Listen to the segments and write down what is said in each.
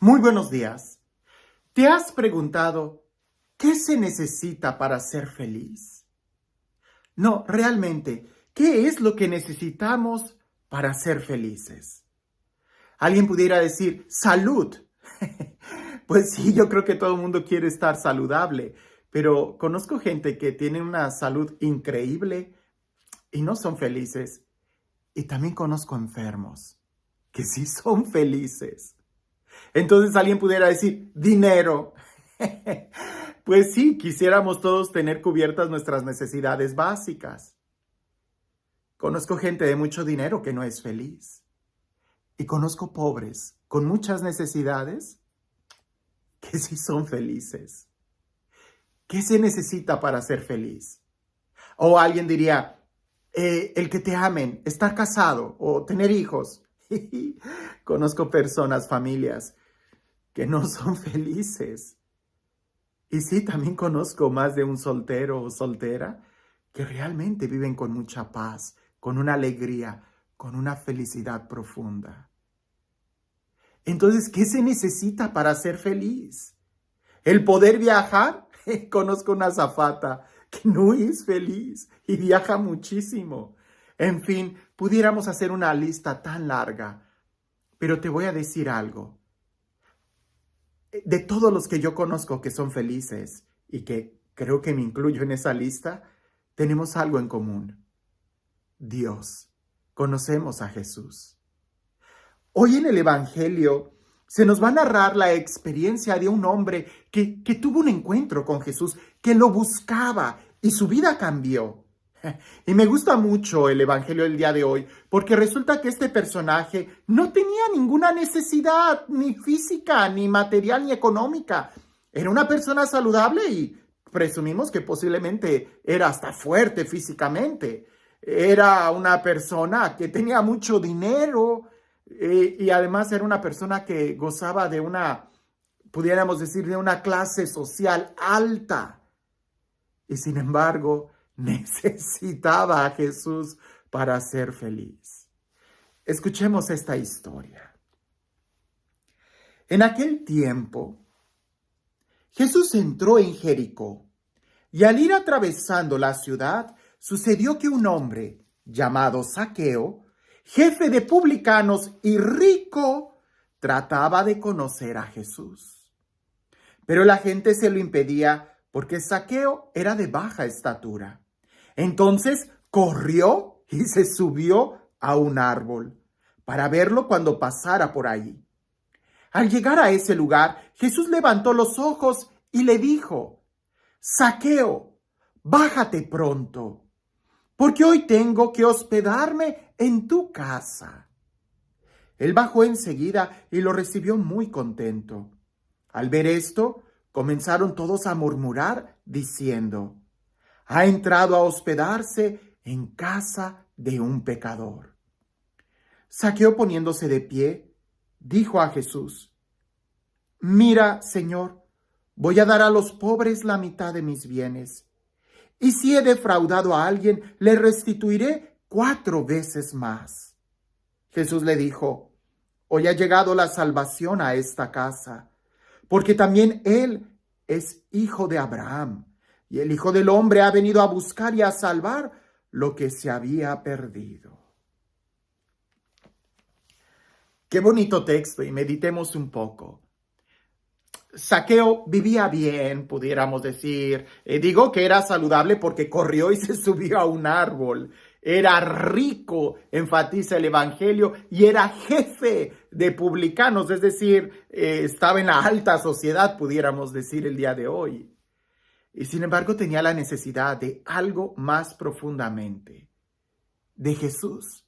Muy buenos días. ¿Te has preguntado qué se necesita para ser feliz? No, realmente, ¿qué es lo que necesitamos para ser felices? Alguien pudiera decir, salud. Pues sí, yo creo que todo el mundo quiere estar saludable, pero conozco gente que tiene una salud increíble y no son felices. Y también conozco enfermos que sí son felices. Entonces alguien pudiera decir, dinero. Pues sí, quisiéramos todos tener cubiertas nuestras necesidades básicas. Conozco gente de mucho dinero que no es feliz. Y conozco pobres con muchas necesidades que sí son felices. ¿Qué se necesita para ser feliz? O alguien diría, el que te amen, estar casado o tener hijos. Conozco personas, familias que no son felices. Y sí, también conozco más de un soltero o soltera que realmente viven con mucha paz, con una alegría, con una felicidad profunda. Entonces, ¿qué se necesita para ser feliz? ¿El poder viajar? Conozco una azafata que no es feliz y viaja muchísimo. En fin, pudiéramos hacer una lista tan larga, pero te voy a decir algo. De todos los que yo conozco que son felices y que creo que me incluyo en esa lista, tenemos algo en común. Dios. Conocemos a Jesús. Hoy en el Evangelio se nos va a narrar la experiencia de un hombre que tuvo un encuentro con Jesús, que lo buscaba y su vida cambió. Y me gusta mucho el Evangelio del día de hoy, porque resulta que este personaje no tenía ninguna necesidad, ni física, ni material, ni económica. Era una persona saludable y presumimos que posiblemente era hasta fuerte físicamente. Era una persona que tenía mucho dinero y además era una persona que gozaba de pudiéramos decir, de una clase social alta. Y sin embargo, necesitaba a Jesús para ser feliz. Escuchemos esta historia. En aquel tiempo, Jesús entró en Jericó, y al ir atravesando la ciudad, sucedió que un hombre llamado Zaqueo, jefe de publicanos y rico, trataba de conocer a Jesús. Pero la gente se lo impedía porque Zaqueo era de baja estatura. Entonces corrió y se subió a un árbol para verlo cuando pasara por ahí. Al llegar a ese lugar, Jesús levantó los ojos y le dijo, Zaqueo, bájate pronto, porque hoy tengo que hospedarme en tu casa. Él bajó enseguida y lo recibió muy contento. Al ver esto, comenzaron todos a murmurar, diciendo, ha entrado a hospedarse en casa de un pecador. Zaqueo, poniéndose de pie, dijo a Jesús, mira, Señor, voy a dar a los pobres la mitad de mis bienes, y si he defraudado a alguien, le restituiré 4 veces más. Jesús le dijo, hoy ha llegado la salvación a esta casa, porque también él es hijo de Abraham, y el Hijo del Hombre ha venido a buscar y a salvar lo que se había perdido. Qué bonito texto, y meditemos un poco. Zaqueo vivía bien, pudiéramos decir. Digo que era saludable porque corrió y se subió a un árbol. Era rico, enfatiza el Evangelio, y era jefe de publicanos, es decir, estaba en la alta sociedad, pudiéramos decir el día de hoy. Y sin embargo tenía la necesidad de algo más profundamente, de Jesús.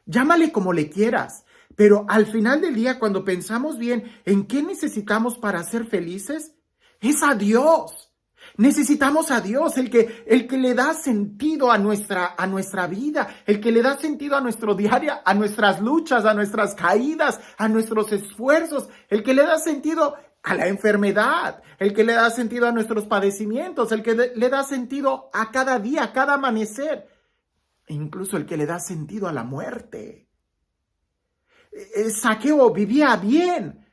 Llámale como le quieras, pero al final del día, cuando pensamos bien en qué necesitamos para ser felices, es a Dios. Necesitamos a Dios, el que le da sentido a nuestra vida, el que le da sentido a nuestro diario, a nuestras luchas, a nuestras caídas, a nuestros esfuerzos, el que le da sentido a la enfermedad, el que le da sentido a nuestros padecimientos, el que le da sentido a cada día, a cada amanecer, e incluso el que le da sentido a la muerte. Zaqueo vivía bien,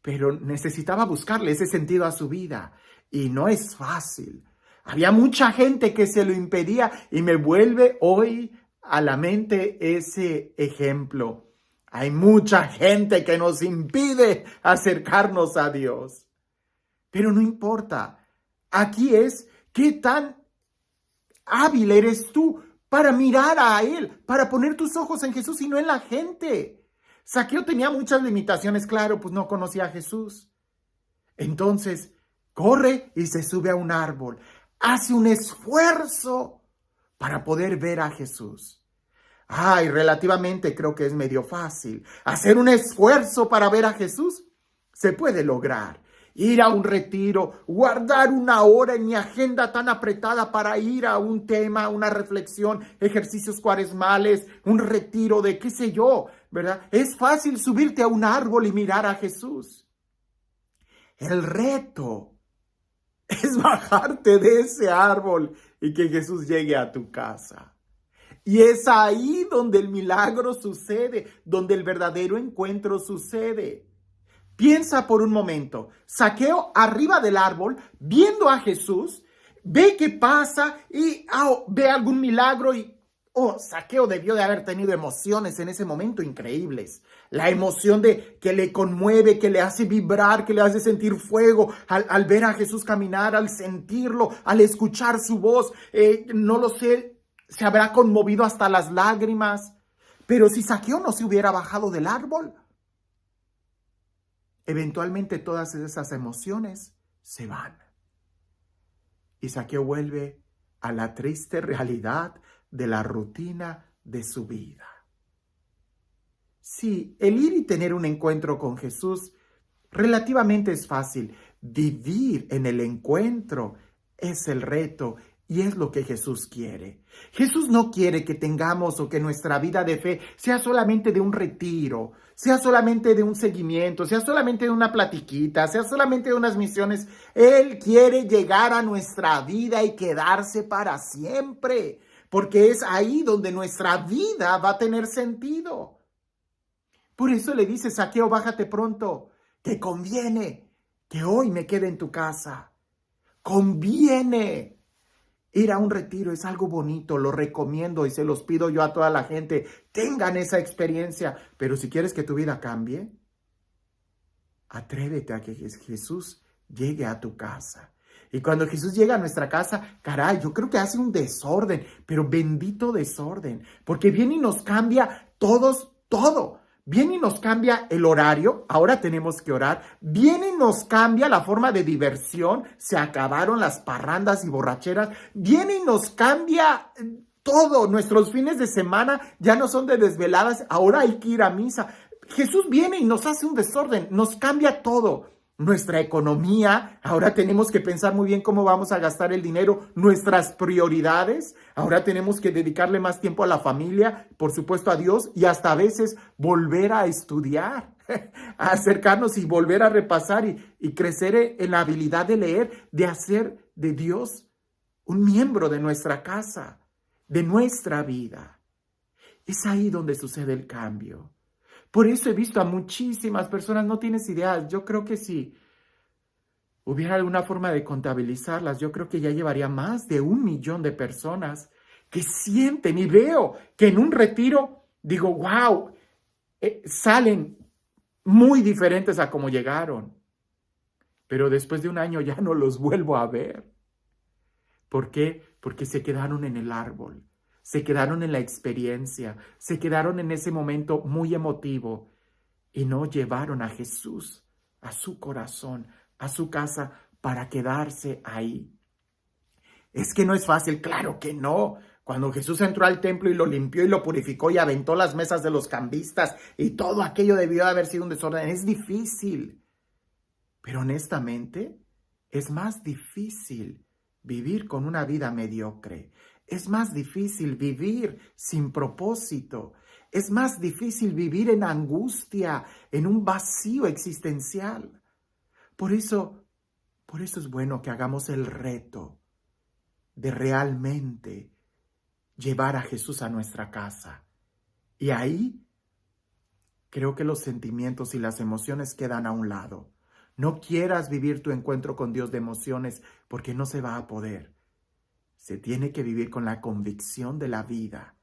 pero necesitaba buscarle ese sentido a su vida. Y no es fácil. Había mucha gente que se lo impedía y me vuelve hoy a la mente ese ejemplo. Hay mucha gente que nos impide acercarnos a Dios. Pero no importa. Aquí es qué tan hábil eres tú para mirar a Él, para poner tus ojos en Jesús y no en la gente. Zaqueo tenía muchas limitaciones, claro, pues no conocía a Jesús. Entonces, corre y se sube a un árbol. Hace un esfuerzo para poder ver a Jesús. Ay, relativamente creo que es medio fácil. Hacer un esfuerzo para ver a Jesús se puede lograr. Ir a un retiro, guardar una hora en mi agenda tan apretada para ir a un tema, una reflexión, ejercicios cuaresmales, un retiro de qué sé yo, ¿verdad? Es fácil subirte a un árbol y mirar a Jesús. El reto es bajarte de ese árbol y que Jesús llegue a tu casa. Y es ahí donde el milagro sucede, donde el verdadero encuentro sucede. Piensa por un momento, Zaqueo arriba del árbol, viendo a Jesús, ve qué pasa y ve algún milagro y Zaqueo debió de haber tenido emociones en ese momento increíbles. La emoción de que le conmueve, que le hace vibrar, que le hace sentir fuego al ver a Jesús caminar, al sentirlo, al escuchar su voz. No lo sé, se habrá conmovido hasta las lágrimas. Pero si Zaqueo no se hubiera bajado del árbol, eventualmente todas esas emociones se van. Y Zaqueo vuelve a la triste realidad de la rutina de su vida. Sí, el ir y tener un encuentro con Jesús relativamente es fácil. Vivir en el encuentro es el reto y es lo que Jesús quiere. Jesús no quiere que tengamos o que nuestra vida de fe sea solamente de un retiro, sea solamente de un seguimiento, sea solamente de una platiquita, sea solamente de unas misiones. Él quiere llegar a nuestra vida y quedarse para siempre, porque es ahí donde nuestra vida va a tener sentido. Por eso le dice, Zaqueo, bájate pronto, que conviene que hoy me quede en tu casa. Conviene. Ir a un retiro es algo bonito, lo recomiendo y se los pido yo a toda la gente. Tengan esa experiencia, pero si quieres que tu vida cambie, atrévete a que Jesús llegue a tu casa. Y cuando Jesús llega a nuestra casa, caray, yo creo que hace un desorden, pero bendito desorden, porque viene y nos cambia todo. Viene y nos cambia el horario, ahora tenemos que orar. Viene y nos cambia la forma de diversión, se acabaron las parrandas y borracheras. Viene y nos cambia todo, nuestros fines de semana ya no son de desveladas, ahora hay que ir a misa. Jesús viene y nos hace un desorden, nos cambia todo. Nuestra economía, ahora tenemos que pensar muy bien cómo vamos a gastar el dinero, nuestras prioridades, ahora tenemos que dedicarle más tiempo a la familia, por supuesto a Dios y hasta a veces volver a estudiar, a acercarnos y volver a repasar y crecer en la habilidad de leer, de hacer de Dios un miembro de nuestra casa, de nuestra vida. Es ahí donde sucede el cambio. Por eso he visto a muchísimas personas, no tienes idea, yo creo que si hubiera alguna forma de contabilizarlas, yo creo que ya llevaría más de 1 millón de personas que sienten y veo que en un retiro, digo, wow, salen muy diferentes a como llegaron. Pero después de 1 año ya no los vuelvo a ver. ¿Por qué? Porque se quedaron en el árbol. Se quedaron en la experiencia, se quedaron en ese momento muy emotivo y no llevaron a Jesús a su corazón, a su casa para quedarse ahí. Es que no es fácil, claro que no. Cuando Jesús entró al templo y lo limpió y lo purificó y aventó las mesas de los cambistas y todo aquello debió de haber sido un desorden, es difícil. Pero honestamente, es más difícil vivir con una vida mediocre. Es más difícil vivir sin propósito. Es más difícil vivir en angustia, en un vacío existencial. Por eso es bueno que hagamos el reto de realmente llevar a Jesús a nuestra casa. Y ahí creo que los sentimientos y las emociones quedan a un lado. No quieras vivir tu encuentro con Dios de emociones porque no se va a poder. Se tiene que vivir con la convicción de la vida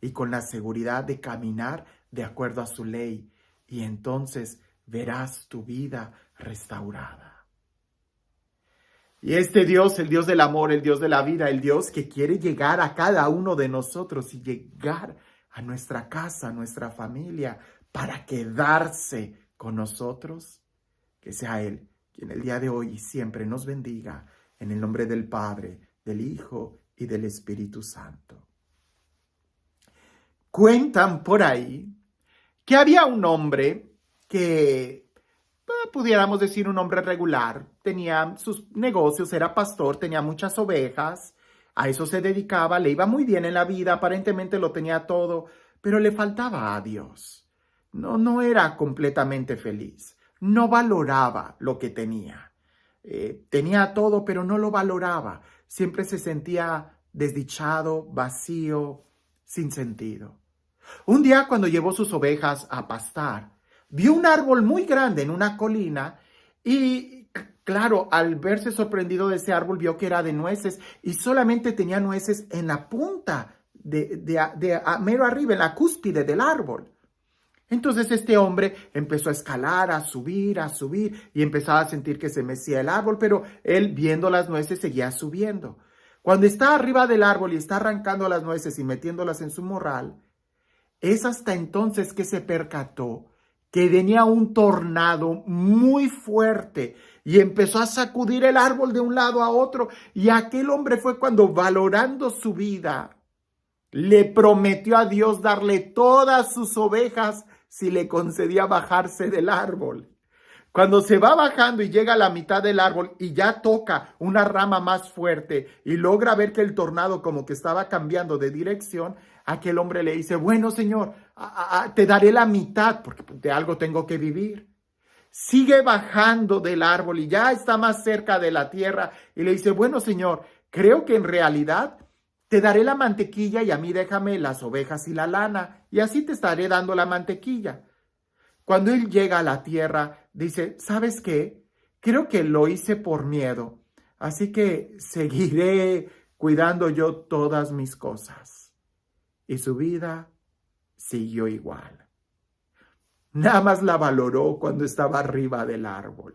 y con la seguridad de caminar de acuerdo a su ley. Y entonces verás tu vida restaurada. Y este Dios, el Dios del amor, el Dios de la vida, el Dios que quiere llegar a cada uno de nosotros y llegar a nuestra casa, a nuestra familia, para quedarse con nosotros, que sea Él quien el día de hoy y siempre nos bendiga, en el nombre del Padre, del Hijo y del Espíritu Santo. Cuentan por ahí que había un hombre que, pudiéramos decir, un hombre regular, tenía sus negocios, era pastor, tenía muchas ovejas, a eso se dedicaba, le iba muy bien en la vida, aparentemente lo tenía todo, pero le faltaba a Dios. No era completamente feliz, no valoraba lo que tenía. Tenía todo, pero no lo valoraba. Siempre se sentía desdichado, vacío, sin sentido. Un día, cuando llevó sus ovejas a pastar, vio un árbol muy grande en una colina y, claro, al verse sorprendido de ese árbol, vio que era de nueces y solamente tenía nueces en la punta mero arriba, en la cúspide del árbol. Entonces este hombre empezó a escalar, a subir y empezaba a sentir que se mecía el árbol, pero él, viendo las nueces, seguía subiendo. Cuando está arriba del árbol y está arrancando las nueces y metiéndolas en su morral, es hasta entonces que se percató que venía un tornado muy fuerte y empezó a sacudir el árbol de un lado a otro. Y aquel hombre fue cuando, valorando su vida, le prometió a Dios darle todas sus ovejas si le concedía bajarse del árbol. Cuando se va bajando y llega a la mitad del árbol y ya toca una rama más fuerte y logra ver que el tornado como que estaba cambiando de dirección, aquel hombre le dice: bueno, Señor, te daré la mitad porque de algo tengo que vivir. Sigue bajando del árbol y ya está más cerca de la tierra y le dice: bueno, Señor, creo que en realidad te daré la mantequilla y a mí déjame las ovejas y la lana, y así te estaré dando la mantequilla. Cuando él llega a la tierra, dice: ¿sabes qué? Creo que lo hice por miedo, así que seguiré cuidando yo todas mis cosas. Y su vida siguió igual. Nada más la valoró cuando estaba arriba del árbol,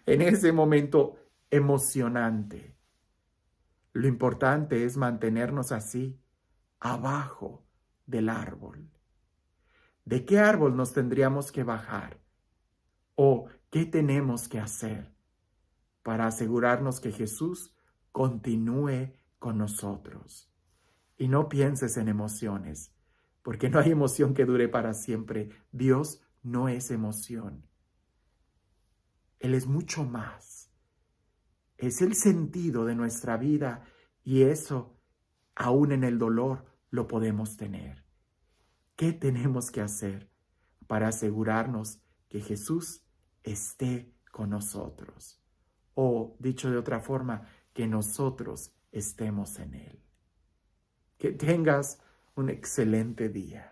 en ese momento emocionante. Lo importante es mantenernos así, abajo del árbol. ¿De qué árbol nos tendríamos que bajar? ¿O qué tenemos que hacer para asegurarnos que Jesús continúe con nosotros? Y no pienses en emociones, porque no hay emoción que dure para siempre. Dios no es emoción. Él es mucho más. Es el sentido de nuestra vida y eso, aún en el dolor, lo podemos tener. ¿Qué tenemos que hacer para asegurarnos que Jesús esté con nosotros? O, dicho de otra forma, que nosotros estemos en Él. Que tengas un excelente día.